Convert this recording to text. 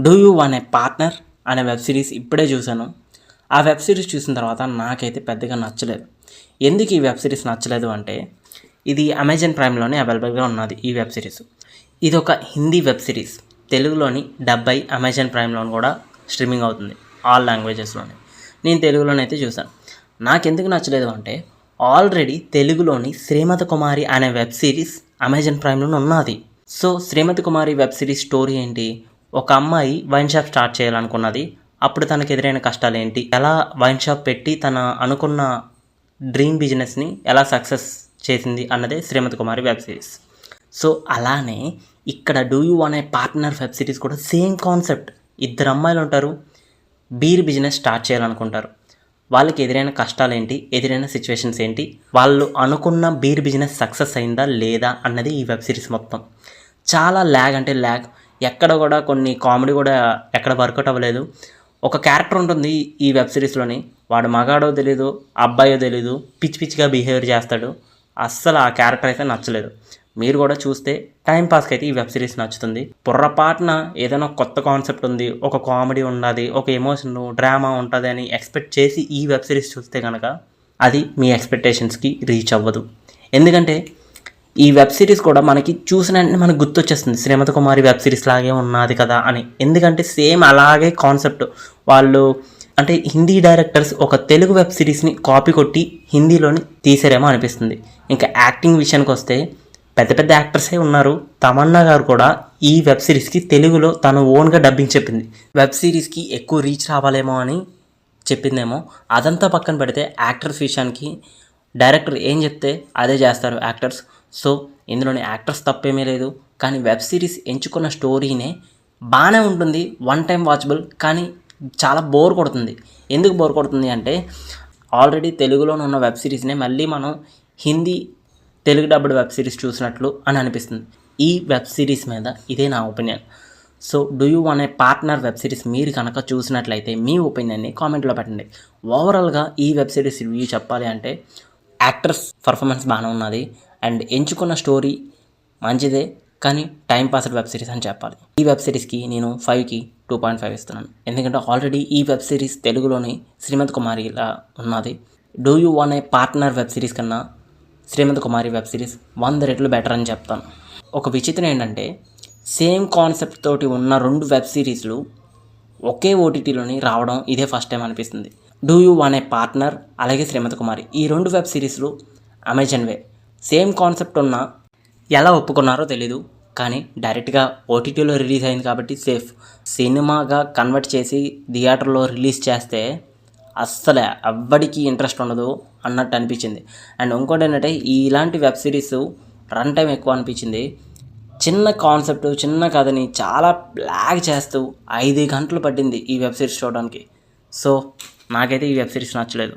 Do you wanna partner అనే web series ఇప్పుడే చూశాను. ఆ వెబ్ సిరీస్ చూసిన తర్వాత నాకైతే పెద్దగా నచ్చలేదు. ఎందుకు ఈ వెబ్ సిరీస్ నచ్చలేదు అంటే, ఇది అమెజాన్ ప్రైమ్లోనే అవైలబుల్గా ఉన్నది. ఈ వెబ్ సిరీస్ ఇది ఒక హిందీ వెబ్ సిరీస్. తెలుగులోని డబ్బై అమెజాన్ ప్రైమ్లోని కూడా స్ట్రీమింగ్ అవుతుంది, ఆల్ లాంగ్వేజెస్లోని. నేను తెలుగులోనైతే చూశాను. నాకెందుకు నచ్చలేదు అంటే, ఆల్రెడీ తెలుగులోని శ్రీమతి కుమారి అనే వెబ్ సిరీస్ అమెజాన్ ప్రైమ్లోనే ఉన్నది. సో శ్రీమతి కుమారి వెబ్ సిరీస్ స్టోరీ ఏంటి? ఒక అమ్మాయి వైన్ షాప్ స్టార్ట్ చేయాలనుకున్నది. అప్పుడు తనకు ఎదురైన కష్టాలు ఏంటి, ఎలా వైన్ షాప్ పెట్టి తన అనుకున్న డ్రీమ్ బిజినెస్ని ఎలా సక్సెస్ చేసింది అన్నదే Srimathi Kumari web series. So అలానే ఇక్కడ do you wanna partner web series కూడా సేమ్ కాన్సెప్ట్. ఇద్దరు అమ్మాయిలు ఉంటారు, బీర్ బిజినెస్ స్టార్ట్ చేయాలనుకుంటారు. వాళ్ళకి ఎదురైన కష్టాలు ఏంటి, ఎదురైన సిచ్యువేషన్స్ ఏంటి, వాళ్ళు అనుకున్న బీర్ బిజినెస్ సక్సెస్ అయిందా లేదా అన్నది ఈ వెబ్ సిరీస్ మొత్తం. చాలా ల్యాగ్ అంటే ల్యాగ్, ఎక్కడ కూడా కొన్ని కామెడీ కూడా ఎక్కడ వర్కౌట్ అవ్వలేదు. ఒక క్యారెక్టర్ ఉంటుంది ఈ వెబ్ సిరీస్లోని, వాడు మగాడో తెలీదు, అబ్బాయో తెలీదు, పిచ్చి పిచ్చిగా బిహేవియర్ చేస్తాడు. అస్సలు ఆ క్యారెక్టర్ అయితే నచ్చలేదు. మీరు కూడా చూస్తే టైంపాస్కి అయితే ఈ వెబ్ సిరీస్ నచ్చుతుంది. పొర్రపాటున ఏదైనా కొత్త కాన్సెప్ట్ ఉంది, ఒక కామెడీ ఉన్నది, ఒక ఎమోషన్ డ్రామా ఉంటుంది అని ఎక్స్పెక్ట్ చేసి ఈ వెబ్ సిరీస్ చూస్తే కనుక అది మీ ఎక్స్పెక్టేషన్స్కి రీచ్ అవ్వదు. ఎందుకంటే ఈ వెబ్ సిరీస్ కూడా మనకి చూసిన వెంటనే మనకు గుర్తొచ్చేస్తుంది, శ్రీమతి కుమారి వెబ్ సిరీస్ లాగే ఉన్నది కదా అని. ఎందుకంటే సేమ్ అలాగే కాన్సెప్ట్. వాళ్ళు అంటే హిందీ డైరెక్టర్స్ ఒక తెలుగు వెబ్ సిరీస్ని కాపీ కొట్టి హిందీలోని తీసారేమో అనిపిస్తుంది. ఇంకా యాక్టింగ్ విషయానికి వస్తే పెద్ద పెద్ద యాక్టర్సే ఉన్నారు. తమన్నా గారు కూడా ఈ వెబ్ సిరీస్కి తెలుగులో తను ఓన్గా డబ్బింగ్ చెప్పింది. వెబ్ సిరీస్కి ఎక్కువ రీచ్ రావాలేమో అని చెప్పిందేమో. అదంతా పక్కన పెడితే యాక్టర్స్ విషయానికి డైరెక్టర్ ఏం చెప్తే అదే చేస్తారు యాక్టర్స్. సో ఇందులోని యాక్టర్స్ తప్పేమీ లేదు. కానీ వెబ్ సిరీస్ ఎంచుకున్న స్టోరీనే బాగానే ఉంటుంది, వన్ టైం వాచబుల్. కానీ చాలా బోర్ కొడుతుంది. ఎందుకు బోర్ కొడుతుంది అంటే, ఆల్రెడీ తెలుగులోనే ఉన్న వెబ్ సిరీస్నే మళ్ళీ మనం Hindi Telugu dubbed web series చూసినట్లు అని అనిపిస్తుంది. ఈ వెబ్ సిరీస్ మీద ఇదే నా opinion. So do you wanna partner web series మీరు కనుక చూసినట్లయితే మీ ఒపీనియన్ని కామెంట్లో పెట్టండి. ఓవరాల్గా ఈ వెబ్ సిరీస్ రివ్యూ చెప్పాలి అంటే, యాక్టర్స్ పర్ఫార్మెన్స్ బాగానే ఉన్నది అండ్ ఎంచుకున్న స్టోరీ మంచిదే, కానీ టైం పాస్డ్ వెబ్ సిరీస్ అని చెప్పాలి. ఈ వెబ్ సిరీస్కి నేను 5కి 2.5 ఇస్తున్నాను. ఎందుకంటే ఆల్రెడీ ఈ వెబ్ సిరీస్ తెలుగులోని శ్రీమతి కుమారిలా ఉన్నది. Do you wanna partner web series కన్నా శ్రీమతి కుమారి వెబ్ సిరీస్ 100 రెట్లు బెటర్ అని చెప్తాను. ఒక విచిత్రం ఏంటంటే, సేమ్ కాన్సెప్ట్ తోటి ఉన్న 2 వెబ్ సిరీస్లు ఒకే ఓటీటీలోని రావడం ఇదే ఫస్ట్ టైం అనిపిస్తుంది. Do you wanna partner అలాగే శ్రీమతి కుమారి, ఈ 2 వెబ్ సిరీస్లు అమెజాన్వే. సేమ్ కాన్సెప్ట్ ఉన్న ఎలా ఒప్పుకున్నారో తెలీదు, కానీ డైరెక్ట్గా ఓటీటీలో రిలీజ్ అయింది కాబట్టి సేఫ్. సినిమాగా కన్వర్ట్ చేసి థియేటర్లో రిలీజ్ చేస్తే అస్సలే ఎవ్వడికి ఇంట్రెస్ట్ ఉండదు అన్నట్టు అనిపించింది. అండ్ ఇంకోటి ఏంటంటే, ఇలాంటి వెబ్ సిరీస్ రన్ టైం ఎక్కువ అనిపించింది. చిన్న కాన్సెప్ట్, చిన్న కథని చాలా బ్లాగ్ చేస్తూ 5 గంటలు పట్టింది ఈ వెబ్ సిరీస్ చూడడానికి. సో నాకైతే ఈ వెబ్ సిరీస్ నచ్చలేదు.